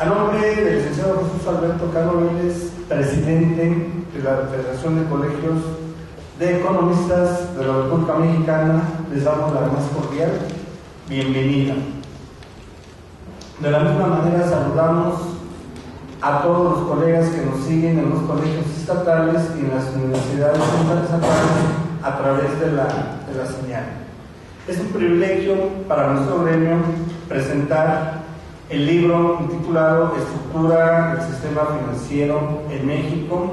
A nombre del licenciado Jesús Alberto Cano Vélez, presidente de la Federación de Colegios de Economistas de la República Mexicana, les damos la más cordial bienvenida. De la misma manera saludamos a todos los colegas que nos siguen en los colegios estatales y en las universidades estatales a través de la señal. Es un privilegio para nuestro gremio presentar el libro titulado Estructura del Sistema Financiero en México,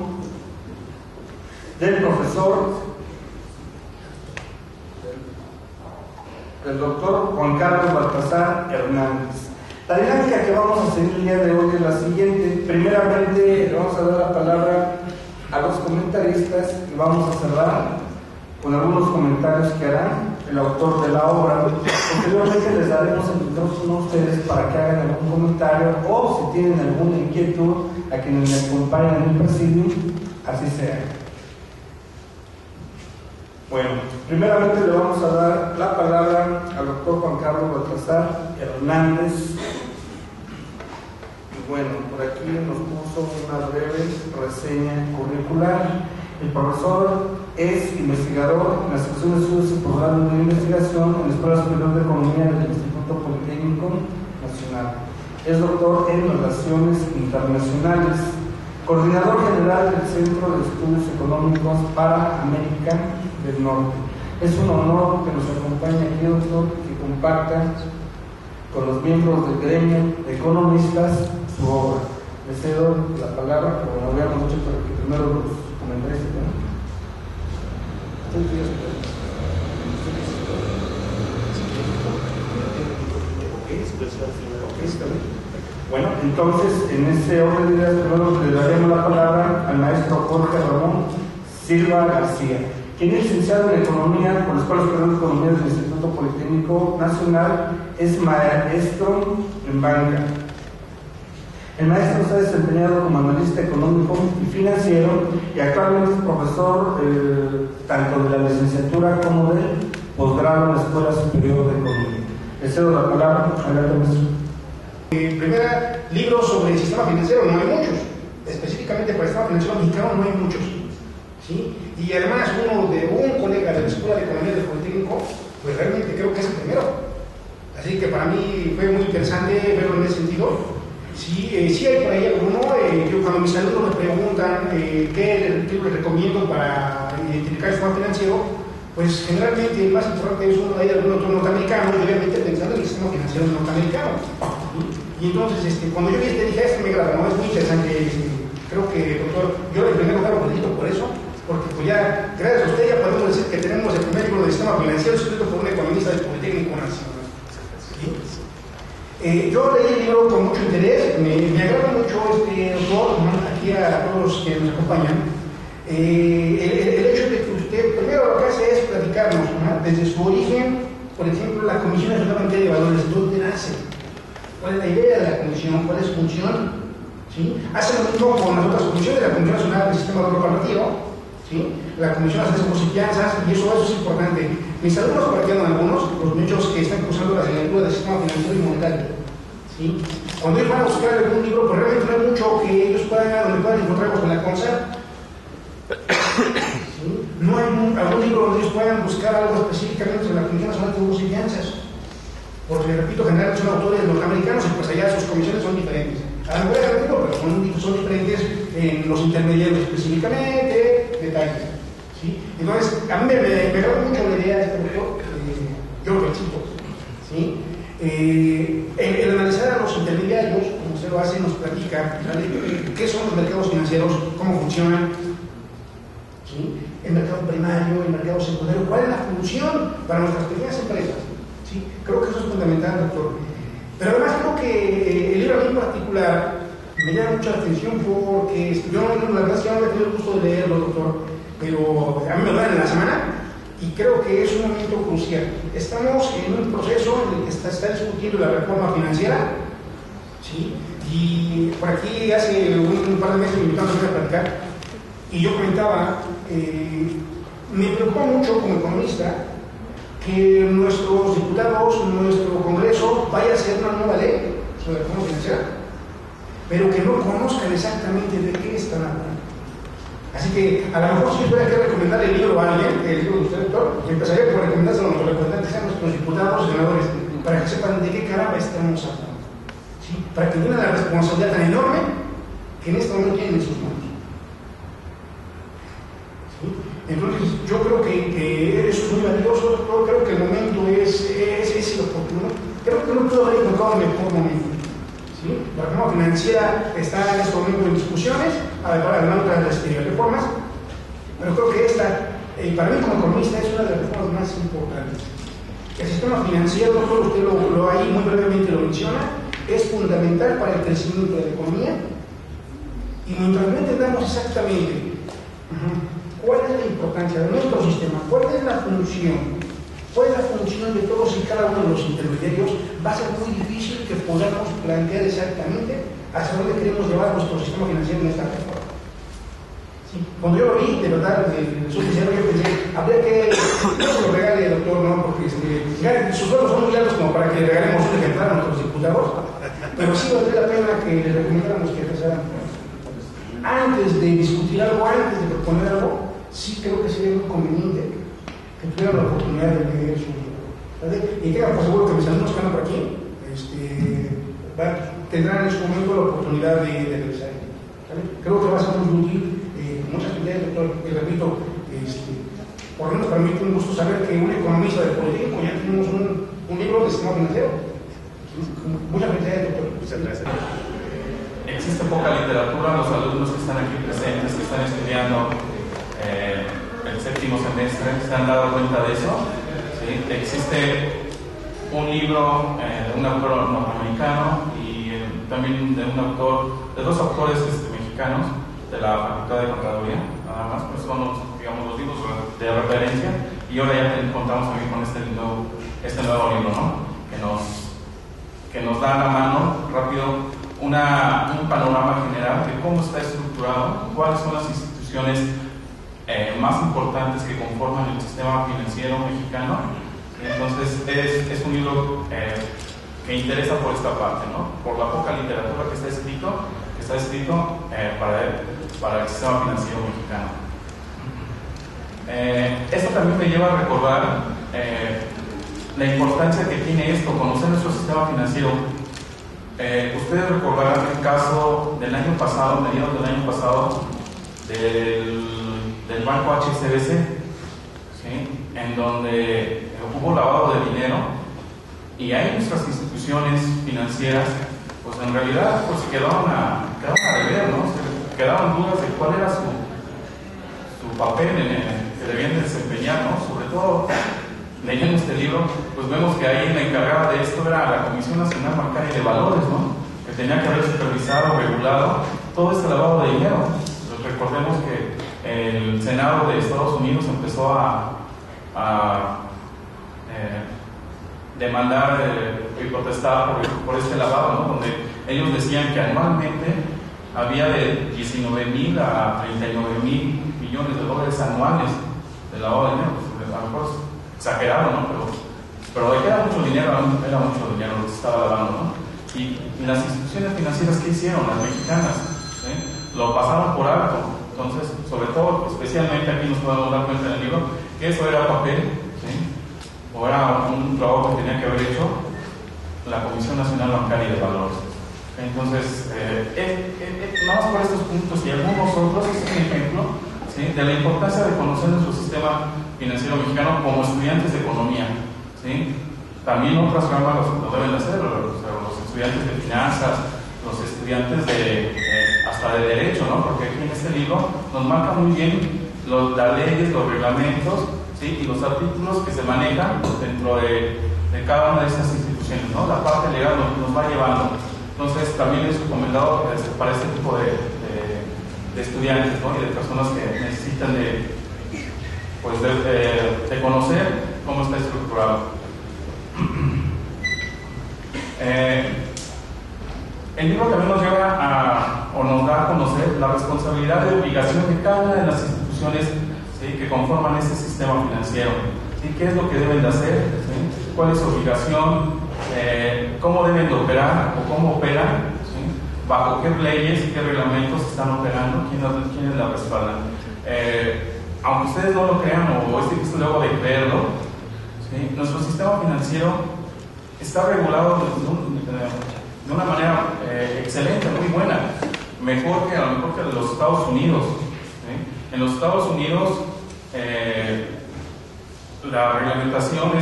del profesor, el doctor Juan Carlos Baltasar Hernández. La dinámica que vamos a seguir el día de hoy es la siguiente. Primeramente, le vamos a dar la palabra a los comentaristas y vamos a cerrar con algunos comentarios que harán el autor de la obra. Posteriormente les daremos el micrófono a ustedes para que hagan algún comentario o si tienen alguna inquietud a quienes me acompañan en el presidio, así sea. Bueno, primeramente le vamos a dar la palabra al doctor Juan Carlos Baltasar Hernández. Y bueno, por aquí nos puso una breve reseña curricular. El profesor es investigador en la sección de estudios y programas de investigación en la Escuela Superior de Economía del Instituto Politécnico Nacional. Es doctor en Relaciones Internacionales, coordinador general del Centro de Estudios Económicos para América del Norte. Es un honor que nos acompañe aquí, doctor, que comparta con los miembros del gremio de economistas su obra. Le cedo la palabra, como lo habíamos dicho, para que primero los comentarios. Bueno, entonces, en este orden de ideas, primero le daremos la palabra al maestro Jorge Ramón Silva García, quien es licenciado en Economía por la Escuela Superior de Economía del Instituto Politécnico Nacional, es maestro en banca. El maestro se ha desempeñado como analista económico y financiero y actualmente es profesor tanto de la licenciatura como del posgrado en la Escuela Superior de Economía. Le cedo la palabra. Adelante, maestro. Primera, libros sobre el sistema financiero, no hay muchos. Específicamente para el sistema financiero mexicano no hay muchos. ¿Sí? Y además uno de un colega de la Escuela de Economía del Politécnico, pues realmente creo que es el primero. Así que para mí fue muy interesante verlo en ese sentido. Sí, hay por ahí alguno. Yo cuando mis alumnos me preguntan qué les recomiendo para identificar el sistema financiero, pues generalmente el más importante es uno de algún autor norteamericano, y obviamente pensando en el sistema financiero norteamericano. Y entonces, cuando yo vi dije, esto me graba, ¿no? Es muy interesante. Creo que, doctor, yo en primer lugar lo felicito por eso, porque pues ya, gracias a usted, ya podemos decir que tenemos el primer libro del sistema financiero escrito por un economista del Politécnico Nacional. Yo leí el libro con mucho interés, me agrada mucho este autor, ¿no? Aquí a todos los que nos acompañan. El hecho de que usted primero lo que hace es platicarnos, ¿no? Desde su origen, por ejemplo, la Comisión Nacional Bancaria de Valores, ¿dónde nace? ¿Cuál es la idea de la comisión? ¿Cuál es su función? ¿Sí? Hace lo mismo con las otras comisiones de la Comisión Nacional del Sistema Corporativo, ¿sí? La Comisión Nacional de Seguros y Fianzas, y eso es importante. Mis alumnos compartieron algunos, los muchos que están cursando la asignatura del sistema financiero y monetario. ¿Sí? Cuando ellos van a buscar algún libro, pues realmente no hay mucho que ellos donde puedan encontrar con la CONSA. ¿Sí? No hay algún libro donde ellos puedan buscar algo específicamente sobre la Comisión Nacional de Seguros y Fianzas. Porque, repito, generalmente son autores norteamericanos y pues allá sus comisiones son diferentes. A lo mejor es pero son diferentes en los intermediarios específicamente, detalles. ¿Sí? Entonces, a mí me agrada mucho la idea de este autor, yo lo felicito. ¿Sí? El analizar a los intermediarios, como usted lo hace, nos platica qué son los mercados financieros, cómo funcionan, ¿sí? El mercado primario, el mercado secundario, cuál es la función para nuestras pequeñas empresas. ¿Sí? Creo que eso es fundamental, doctor. Pero además creo que el libro a mí en particular me llama mucha atención porque yo la verdad es que no he tenido el gusto de leerlo, doctor, pero a mí me lo dan en la semana y creo que es un momento crucial. Estamos en un proceso en el que está discutiendo la reforma financiera, ¿sí? Y por aquí hace un par de meses me invitaron a platicar y yo comentaba, me preocupa mucho como economista que nuestros diputados, nuestro Congreso vaya a hacer una nueva ley sobre la reforma financiera. pero que no conozcan exactamente de qué están hablando. Así que a lo mejor si yo tuviera que recomendar el libro a alguien, el libro de usted, doctor, empezaría por recomendárselo a nuestros representantes, a nuestros diputados, senadores, para que sepan de qué caramba estamos hablando. ¿Sí? Para que tengan la responsabilidad tan enorme que en este momento tienen en sus manos. ¿Sí? Entonces, yo creo que eso es muy valioso, doctor. Creo que el momento es el oportuno. Creo que no puedo haber tocado el mejor momento. ¿Sí? La reforma financiera está en este momento en discusiones, además de las reformas, pero creo que esta, para mí como economista, es una de las reformas más importantes. El sistema financiero, doctor, usted lo ahí muy brevemente lo menciona, es fundamental para el crecimiento de la economía, y mientras no entendamos exactamente cuál es la importancia de nuestro sistema, cuál es la función de todos y cada uno de los intermediarios, va a ser muy difícil que podamos plantear exactamente hacia dónde queremos llevar nuestro sistema financiero en esta reforma. Sí. Cuando yo lo vi, de verdad, soy sincero, yo pensé, habría que, no se lo regale el doctor, no, porque sus sueldos son muy altos como para que le regalemos un ejemplar a nuestros diputados, pero sí valdría la pena que les recomendáramos que empezaran. Antes de discutir algo, antes de proponer algo, sí creo que sería muy conveniente que tuvieran la oportunidad de leer su libro. Y quedan por seguro que mis alumnos que están por aquí tendrán en su momento la oportunidad de revisar. Creo que va a ser muy útil. Muchas actividades, doctor, y repito, por lo menos para mí fue un gusto saber que un economista de Politécnico ya tenemos un libro de sistema financiero. Muchas felicidades, doctor. Muchas gracias. Existe poca literatura, los alumnos que están aquí presentes, que están estudiando el séptimo semestre, se han dado cuenta de eso. ¿Sí? Existe un libro de un autor norteamericano y también de dos autores mexicanos de la Facultad de Contaduría, nada más, pues son los libros de referencia, y ahora ya contamos también con este nuevo libro, ¿no? que nos da a la mano rápido un panorama general de cómo está estructurado, cuáles son las instituciones más importantes que conforman el sistema financiero mexicano. Entonces es un libro que interesa por esta parte, ¿no? Por la poca literatura que está escrito para el sistema financiero mexicano. Esto también me lleva a recordar la importancia que tiene esto, conocer nuestro sistema financiero. Ustedes recordarán el caso del año pasado, mediados del año pasado, del banco HSBC, ¿sí? En donde hubo lavado de dinero, y ahí nuestras instituciones financieras, pues en realidad pues quedaban a deber, ¿no? Quedaban dudas de cuál era su papel que debían desempeñar, ¿no? Sobre todo leyendo este libro, pues vemos que ahí la encargada de esto era la Comisión Nacional Bancaria y de Valores, ¿no? Que tenía que haber supervisado, regulado todo este lavado de dinero. Pues recordemos que el Senado de Estados Unidos empezó a demandar y protestar por este lavado, ¿no? Donde ellos decían que anualmente había de 19,000 a 39,000 millones de dólares anuales de lavado de dinero. Pues, a lo mejor es exagerado, ¿no? Pero de que era mucho dinero lo que se estaba lavando, ¿no? Y las instituciones financieras, ¿qué hicieron? Las mexicanas, ¿sí? Lo pasaron por alto. Entonces, sobre todo, especialmente aquí nos podemos dar cuenta en el libro que eso era papel, ¿sí? O era un trabajo que tenía que haber hecho la Comisión Nacional Bancaria y de Valores. Entonces, nada más por estos puntos y algunos otros, es un ejemplo, ¿sí? De la importancia de conocer nuestro sistema financiero mexicano como estudiantes de economía, ¿sí? También otras ramas lo deben hacer, los estudiantes de finanzas, los estudiantes hasta de derecho, ¿no? Porque aquí en este libro nos marca muy bien las leyes, los reglamentos, ¿sí? Y los artículos que se manejan dentro de cada una de estas instituciones, ¿no? La parte legal nos va llevando. Entonces también es recomendado para este tipo de estudiantes, ¿no? Y de personas que necesitan de conocer cómo está estructurado. El libro también nos lleva nos da a conocer la responsabilidad de obligación de cada una de las instituciones, ¿sí? Que conforman este sistema financiero, ¿sí? ¿Qué es lo que deben de hacer? ¿Sí? ¿Cuál es su obligación? ¿Cómo deben de operar o cómo operan? ¿Sí? bajo qué leyes y qué reglamentos están operando, quiénes la respaldan. Aunque ustedes no lo crean o es difícil luego de creerlo, ¿sí? Nuestro sistema financiero está regulado de una manera excelente, muy buena, mejor que a lo mejor que de los Estados Unidos. ¿Sí? En los Estados Unidos la reglamentación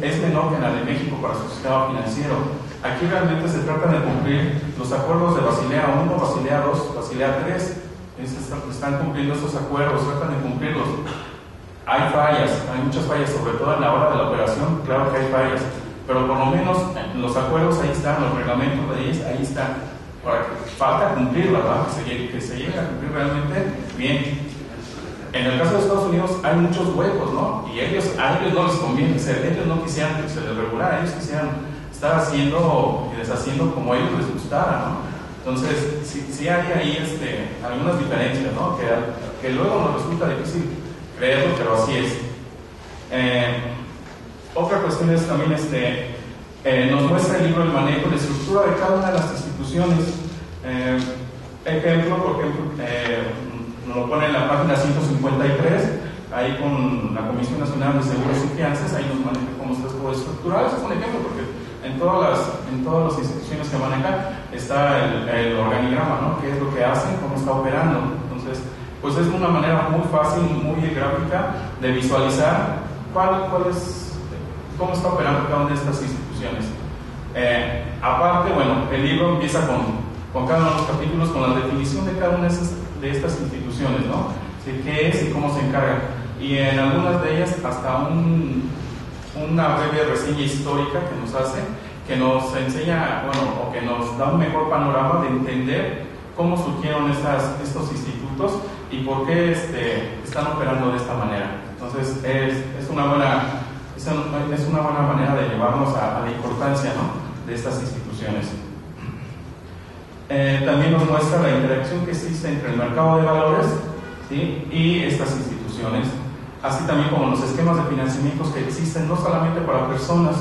es menor que la de México para su sistema financiero. Aquí realmente se trata de cumplir los acuerdos de Basilea 1, Basilea 2, Basilea 3. Están cumpliendo estos acuerdos, tratan de cumplirlos. Hay fallas, hay muchas fallas, sobre todo en la hora de la operación, claro que hay fallas, pero por lo menos los acuerdos ahí están, los reglamentos de ellos ahí están. Para que falta cumplir, ¿verdad? Que se llegue a cumplir realmente bien. En el caso de Estados Unidos hay muchos huecos, ¿no? Y a ellos no les conviene ser, ellos no quisieran que se les regulara, ellos quisieran estar haciendo y deshaciendo como a ellos les gustara, ¿no? Entonces, sí hay ahí algunas diferencias, ¿no? Que luego nos resulta difícil creerlo, pero así es. Otra cuestión es también, nos muestra el libro el manejo de estructura de cada una de las instituciones. Ejemplo, por ejemplo, nos lo pone en la página 153, ahí con la Comisión Nacional de Seguros y Fianzas, ahí nos maneja cómo está todo estructurado. Ese es un ejemplo, porque en todas las instituciones que manejan está el organigrama, ¿no? ¿Qué es lo que hacen? ¿Cómo está operando? Entonces, pues es una manera muy fácil, muy gráfica de visualizar cómo está operando cada una de estas instituciones. Aparte, bueno, el libro empieza con cada uno de los capítulos con la definición de cada una de estas instituciones, ¿no? ¿Sí? ¿Qué es y cómo se encarga? Y en algunas de ellas hasta una breve reseña histórica que nos hace, que nos enseña, o que nos da un mejor panorama de entender cómo surgieron estos institutos y por qué están operando de esta manera. Entonces es una buena manera de llevarnos a la importancia, ¿no? De estas instituciones. También nos muestra la interacción que existe entre el mercado de valores, ¿sí? Y estas instituciones, así también como los esquemas de financiamientos que existen no solamente para personas,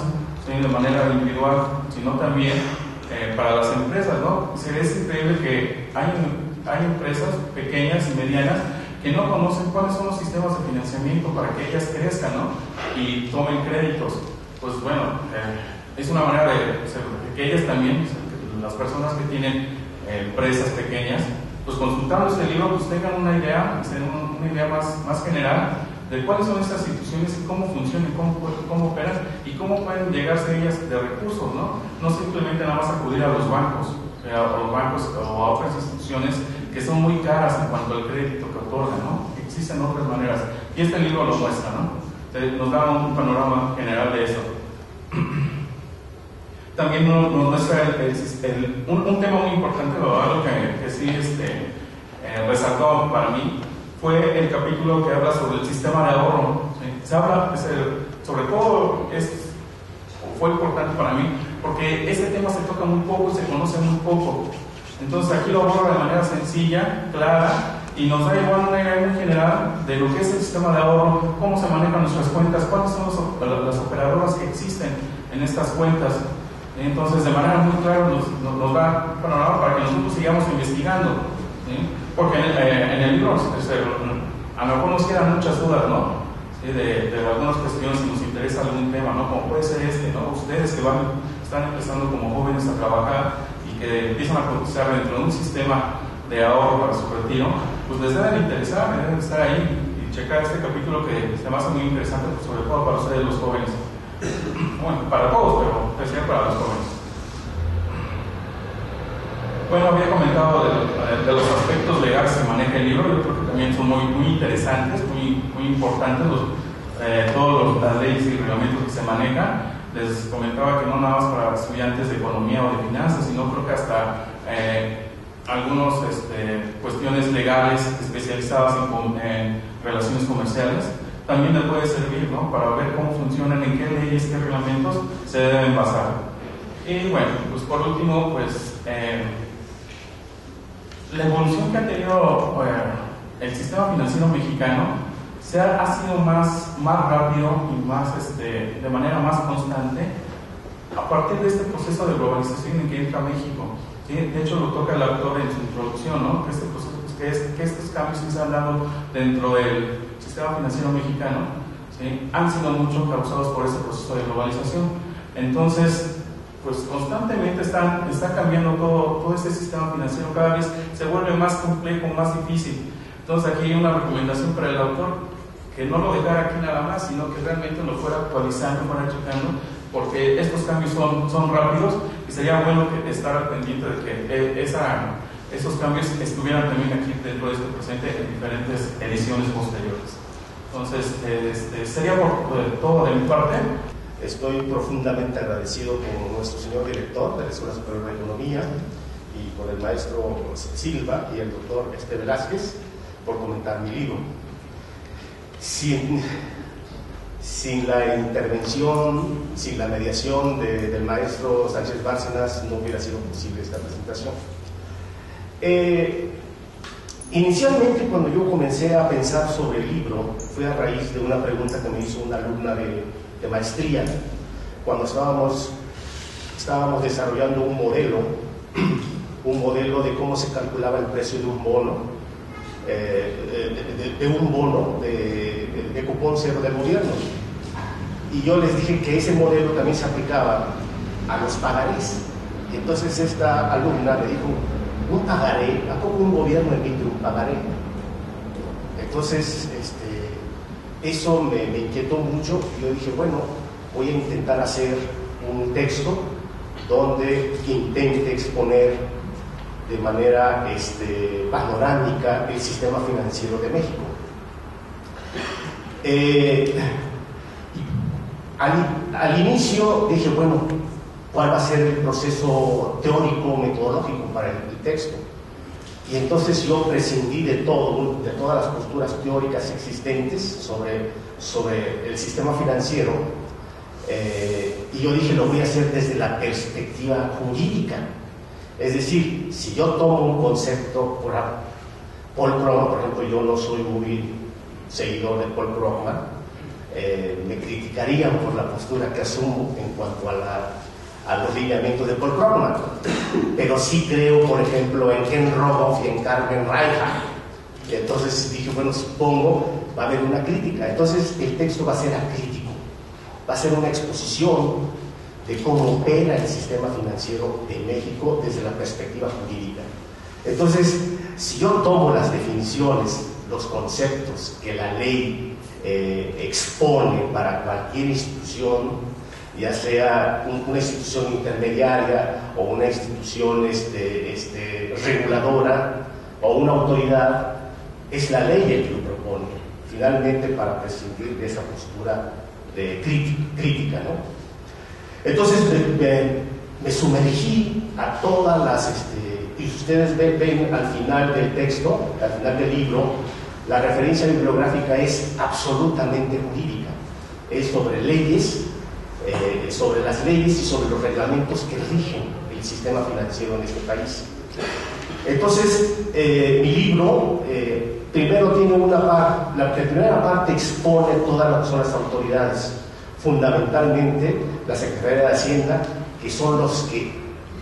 ¿sí? De manera individual, sino también para las empresas, ¿no? Es increíble que hay empresas pequeñas y medianas que no conocen cuáles son los sistemas de financiamiento para que ellas crezcan, ¿no? Y tomen créditos. Pues bueno, es una manera de que ellas también, las personas que tienen empresas pequeñas, pues consultando este libro, pues tengan una idea más general de cuáles son estas instituciones y cómo funcionan, cómo operan y cómo pueden llegarse ellas de recursos, ¿no? No simplemente nada más acudir a los bancos, o a otras instituciones que son muy caras en cuanto al crédito que otorgan, ¿no? Existen otras maneras y este libro lo muestra, ¿no? Nos da un panorama general de eso. También nos muestra un tema muy importante, algo que sí resaltó para mí, fue el capítulo que habla sobre el sistema de ahorro. ¿Sí? Se habla, sobre todo, fue importante para mí, porque este tema se toca muy poco, se conoce muy poco. Entonces aquí lo aborda de manera sencilla, clara, y nos da igual una idea muy general de lo que es el sistema de ahorro, cómo se manejan nuestras cuentas, cuáles son las operadoras que existen en estas cuentas. Entonces, de manera muy clara nos da un panorama para que nosotros sigamos investigando, ¿sí? Porque en el libro a lo mejor nos quedan muchas dudas, ¿no? ¿Sí? De algunas cuestiones, si nos interesa algún tema, ¿no? Como puede ser ¿no? Ustedes que están empezando como jóvenes a trabajar y que empiezan a cotizar dentro de un sistema de ahorro para su retiro, pues les deben interesar, deben estar ahí y checar este capítulo que se me hace muy interesante, pues, sobre todo para ustedes los jóvenes. Bueno, para todos, pero especial para los jóvenes. Bueno, había comentado de los aspectos legales que maneja el libro. Yo creo que también son muy interesantes, muy importantes todas las leyes y reglamentos que se manejan. Les comentaba que no nada más para estudiantes de economía o de finanzas, sino creo que hasta algunas cuestiones legales especializadas en relaciones comerciales también le puede servir, ¿no? Para ver cómo funcionan, en qué leyes, qué reglamentos se deben basar. Y bueno, pues por último, pues la evolución que ha tenido el sistema financiero mexicano ha sido más rápido y más de manera más constante a partir de este proceso de globalización en que entra México. ¿sí? De hecho, lo toca el autor en su introducción, ¿no? Que este proceso, que estos cambios que se han dado dentro del sistema financiero mexicano, ¿sí? Han sido mucho causados por ese proceso de globalización. Entonces, pues constantemente está cambiando todo este sistema financiero, cada vez se vuelve más complejo, más difícil. Entonces aquí hay una recomendación para el autor, que no lo dejara aquí nada más, sino que realmente lo fuera actualizando, fuera checando, porque estos cambios son rápidos y sería bueno estar al pendiente de que esos cambios estuvieran también aquí dentro de este presente en diferentes ediciones posteriores. Entonces, sería por todo de mi parte. Estoy profundamente agradecido con nuestro señor director de la Escuela Superior de Economía y con el maestro Silva y el doctor Velázquez por comentar mi libro. Sin la intervención, sin la mediación del maestro Sánchez Bárcenas, no hubiera sido posible esta presentación. Inicialmente, cuando yo comencé a pensar sobre el libro, fue a raíz de una pregunta que me hizo una alumna de maestría, cuando estábamos desarrollando un modelo de cómo se calculaba el precio de un bono, de cupón cero del gobierno. Y yo les dije que ese modelo también se aplicaba a los pagarés. Y entonces esta alumna me dijo, ¿un pagaré? ¿A poco un gobierno emite un pagaré? Entonces, eso me inquietó mucho y yo dije, bueno, voy a intentar hacer un texto donde intente exponer de manera panorámica el sistema financiero de México. Al inicio dije, bueno, ¿cuál va a ser el proceso teórico, metodológico para el texto? Y entonces yo prescindí de todas las posturas teóricas existentes sobre el sistema financiero, y yo dije, lo voy a hacer desde la perspectiva jurídica. Es decir, si yo tomo un concepto, Paul Krugman, por ejemplo, yo no soy muy seguidor de Paul Krugman, me criticarían por la postura que asumo en cuanto a los lineamientos de Paul Krugman, pero sí creo, por ejemplo, en Ken Rogoff y en Carmen Reinhardt. Y entonces dije, bueno, supongo va a haber una crítica. Entonces el texto va a ser acrítico, va a ser una exposición de cómo opera el sistema financiero de México desde la perspectiva jurídica. Entonces, si yo tomo las definiciones, los conceptos que la ley expone para cualquier institución, ya sea una institución intermediaria o una institución reguladora o una autoridad, es la ley el que lo propone, finalmente, para prescindir de esa postura de crítica, ¿no? Entonces me sumergí a todas las, y ustedes ven al final del texto, al final del libro, la referencia bibliográfica es absolutamente jurídica, es sobre leyes, sobre las leyes y sobre los reglamentos que rigen el sistema financiero en este país. Entonces, mi libro primero tiene la primera parte expone todas las que son las autoridades, fundamentalmente la Secretaría de Hacienda, que son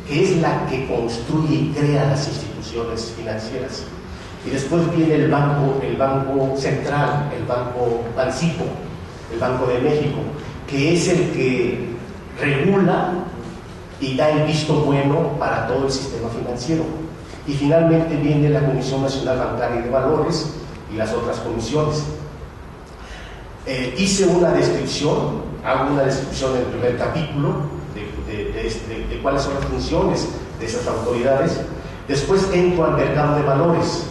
que es la que construye y crea las instituciones financieras. Y después viene el Banco Central, el Banco Bancipo, el Banco de México, que es el que regula y da el visto bueno para todo el sistema financiero. Y finalmente viene la Comisión Nacional Bancaria y de Valores y las otras comisiones. Hice una descripción, hago una descripción en el primer capítulo de cuáles son las funciones de esas autoridades. Después entro al mercado de valores.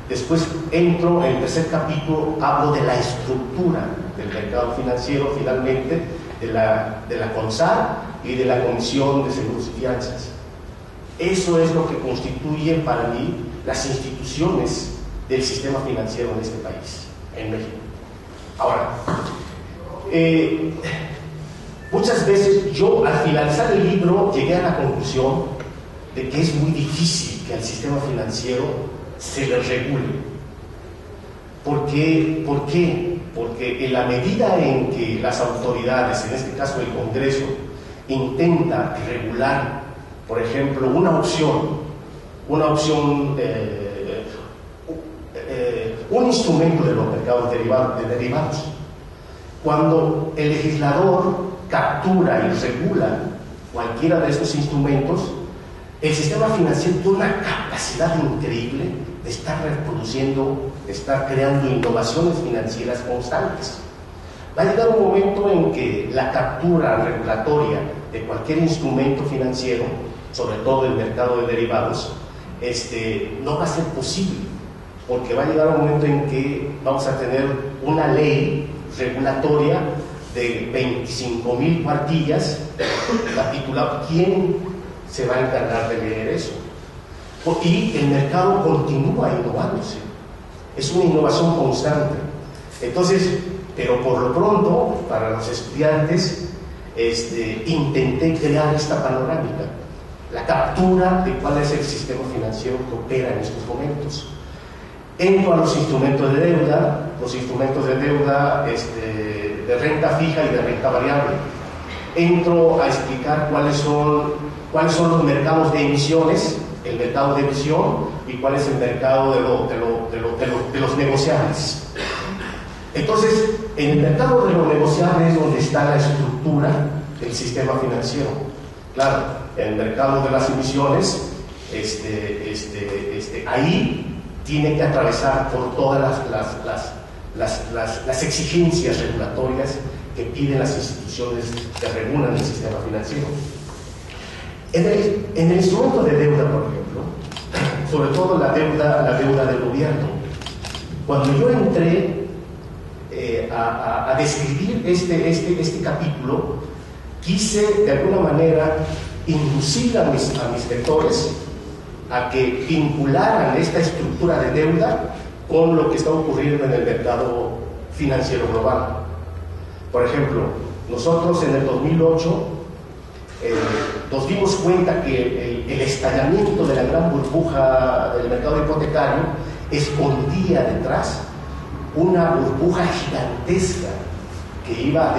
Después entro en el tercer capítulo, hablo de la estructura del mercado financiero, finalmente, de la CONSAR y de la Comisión de Seguros y Fianzas. Eso es lo que constituye para mí las instituciones del sistema financiero en este país, en México. Ahora, muchas veces yo al finalizar el libro llegué a la conclusión de que es muy difícil que al sistema financiero se le regule. ¿Por qué? Porque en la medida en que las autoridades, en este caso el Congreso, intenta regular por ejemplo, una opción, un instrumento de los mercados de derivados. Cuando el legislador captura y regula cualquiera de estos instrumentos, el sistema financiero tiene una capacidad increíble de estar reproduciendo, de estar creando innovaciones financieras constantes. Va a llegar un momento en que la captura regulatoria de cualquier instrumento financiero, sobre todo el mercado de derivados, no va a ser posible, porque va a llegar un momento en que vamos a tener una ley regulatoria de 25,000 cuartillas, la titular, ¿quién se va a encargar de leer eso? Y el mercado continúa innovándose, es una innovación constante. Entonces, pero por lo pronto, para los estudiantes, intenté crear esta panorámica, la captura de cuál es el sistema financiero que opera en estos momentos. Entro a los instrumentos de deuda, de renta fija y de renta variable. Entro a explicar cuáles son los mercados de emisiones, el mercado de emisión, y cuál es el mercado de los negociables. Entonces, en el mercado de los negociables es donde está la estructura del sistema financiero. Claro, en el mercado de las emisiones, ahí tiene que atravesar por todas las exigencias regulatorias que piden las instituciones que regulan el sistema financiero. En el instrumento de deuda, por ejemplo, sobre todo la deuda del gobierno, cuando yo entré a describir este capítulo, quise de alguna manera inducir a mis lectores a que vincularan esta estructura de deuda con lo que está ocurriendo en el mercado financiero global. Por ejemplo, nosotros en el 2008 nos dimos cuenta que el estallamiento de la gran burbuja del mercado hipotecario escondía detrás una burbuja gigantesca que iba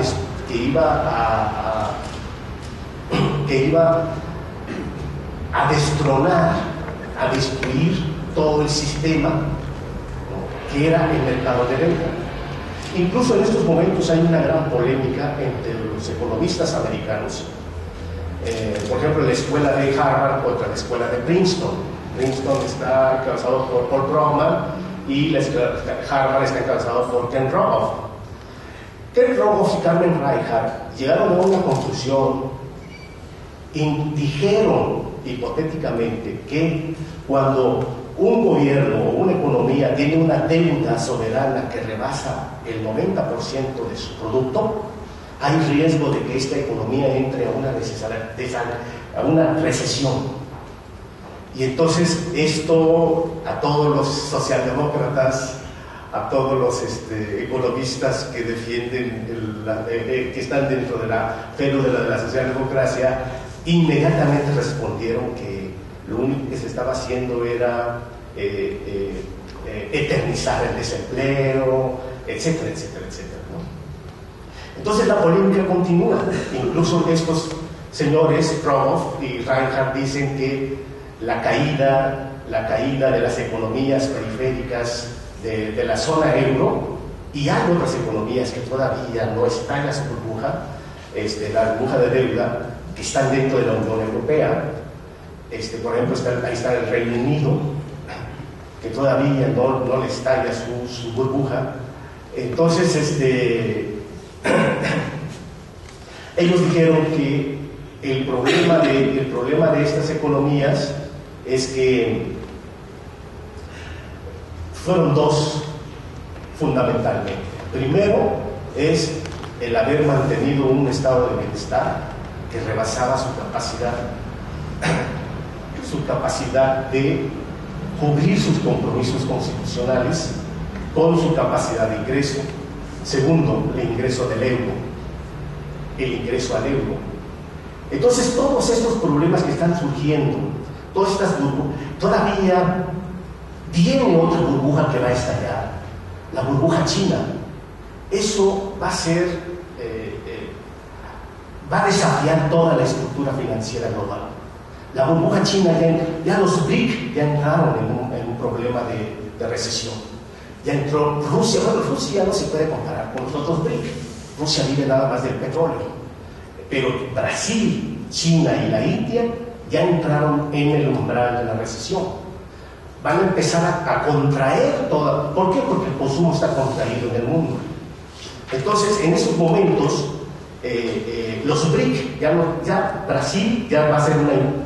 a destronar, a destruir todo el sistema, ¿no?, que era el mercado de deuda. Incluso en estos momentos hay una gran polémica entre los economistas americanos, por ejemplo, la escuela de Harvard contra la escuela de Princeton. Princeton está encabezado por Paul Krugman y Harvard está encabezado por Ken Rogoff. Ken Rogoff y Carmen Reinhardt llegaron a una conclusión y dijeron hipotéticamente que cuando un gobierno o una economía tiene una deuda soberana que rebasa el 90% de su producto, hay riesgo de que esta economía entre a una recesión. Y entonces esto a todos los socialdemócratas, a todos los economistas que defienden, que están dentro de la férula de la socialdemocracia, inmediatamente respondieron que lo único que se estaba haciendo era eternizar el desempleo, etcétera, etcétera, etcétera, ¿no? Entonces la polémica continúa. Incluso estos señores, Rogoff y Reinhardt, dicen que la caída de las economías periféricas de la zona euro, y hay otras economías que todavía no están en su burbuja, la burbuja de deuda, que están dentro de la Unión Europea. Por ejemplo, ahí está el Reino Unido, que todavía no le estalla su burbuja. Entonces, ellos dijeron que el problema de estas economías es que fueron dos fundamentalmente. Primero es el haber mantenido un estado de bienestar que rebasaba su capacidad de cubrir sus compromisos constitucionales con su capacidad de ingreso. Segundo, el ingreso del euro, el ingreso al euro. Entonces, todos estos problemas que están surgiendo, todas estas burbujas, todavía viene otra burbuja que va a estallar, la burbuja china. Eso va a desafiar toda la estructura financiera global. La burbuja china, ya los BRIC ya entraron en un problema de recesión. Ya entró Rusia. Bueno, Rusia no se puede comparar con los otros BRIC. Rusia vive nada más del petróleo. Pero Brasil, China y la India ya entraron en el umbral de la recesión. Van a empezar a contraer toda. ¿Por qué? Porque el consumo está contraído en el mundo. Entonces, en esos momentos, los BRIC, ya Brasil ya va a ser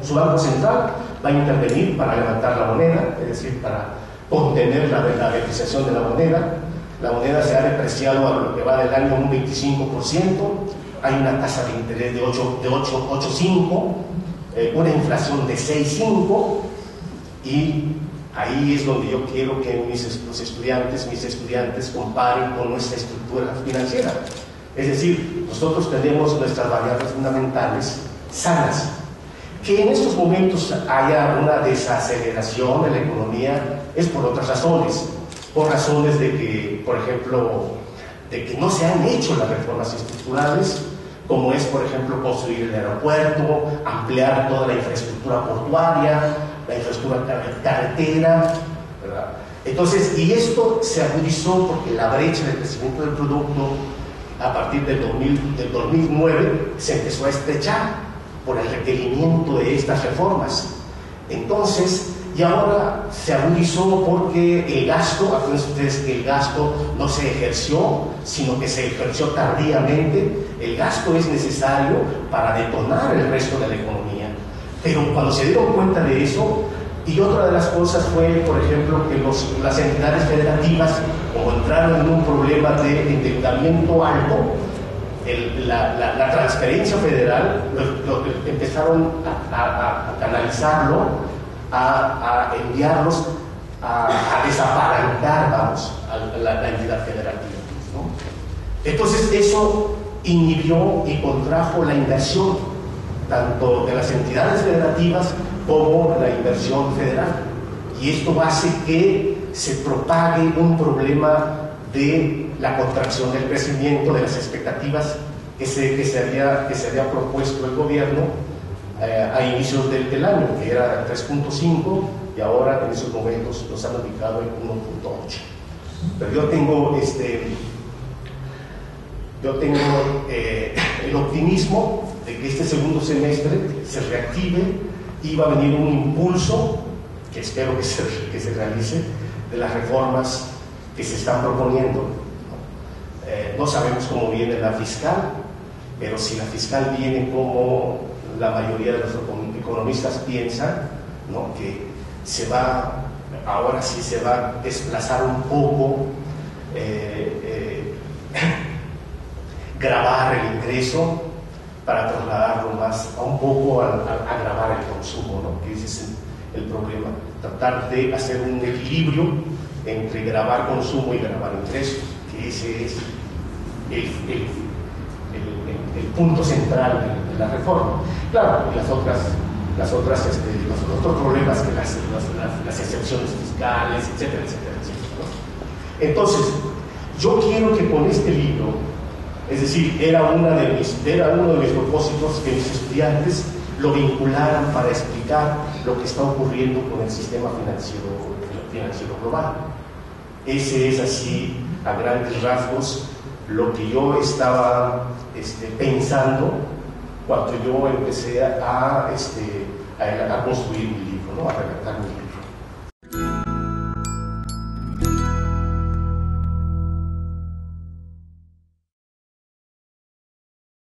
su banco central, va a intervenir para levantar la moneda, es decir, para contener la depreciación de la moneda. La moneda se ha depreciado a lo que va del año un 25%, hay una tasa de interés de 8,5%, una inflación de 6,5%, y ahí es donde yo quiero que mis estudiantes comparen con nuestra estructura financiera. Es decir, nosotros tenemos nuestras variables fundamentales sanas. Que en estos momentos haya una desaceleración de la economía es por otras razones. Por razones de que, por ejemplo, de que no se han hecho las reformas estructurales, como es, por ejemplo, construir el aeropuerto, ampliar toda la infraestructura portuaria, la infraestructura carretera, ¿verdad? Entonces, y esto se agudizó porque la brecha del crecimiento del producto a partir del 2009 se empezó a estrechar por el requerimiento de estas reformas. Entonces, y ahora se agudizó porque el gasto, acuérdense ustedes que el gasto no se ejerció, sino que se ejerció tardíamente. El gasto es necesario para detonar el resto de la economía. Pero cuando se dieron cuenta de eso, y otra de las cosas fue, por ejemplo, que las entidades federativas, como entraron en un problema de endeudamiento alto, la transferencia federal empezaron a canalizarlo, a enviarlos a desapalancar, vamos, a la entidad federativa, ¿no? Entonces eso inhibió y contrajo la inversión tanto de las entidades federativas como la inversión federal, y esto hace que se propague un problema de la contracción del crecimiento, de las expectativas que se había propuesto el gobierno a inicios del año, que era 3,5, y ahora en esos momentos los han ubicado en 1,8. Pero yo tengo el optimismo de que este segundo semestre se reactive y va a venir un impulso que espero que se realice de las reformas que se están proponiendo. No sabemos cómo viene la fiscal, pero si la fiscal viene como la mayoría de los economistas piensan, ¿no?, que ahora sí se va a desplazar un poco, gravar el ingreso para trasladarlo más a un poco a gravar el consumo, ¿no?, que ese es el problema, tratar de hacer un equilibrio entre gravar consumo y gravar ingresos, que ese es el punto central de la reforma. Claro, y los otros problemas que las excepciones fiscales, etcétera, etcétera, etcétera, ¿no? Entonces, yo quiero que con este libro, es decir, era uno de mis propósitos, que mis estudiantes lo vincularan para explicar lo que está ocurriendo con el sistema financiero global. Ese es así, a grandes rasgos, lo que yo estaba pensando cuando yo empecé a construir mi libro, ¿no?, a redactar mi libro.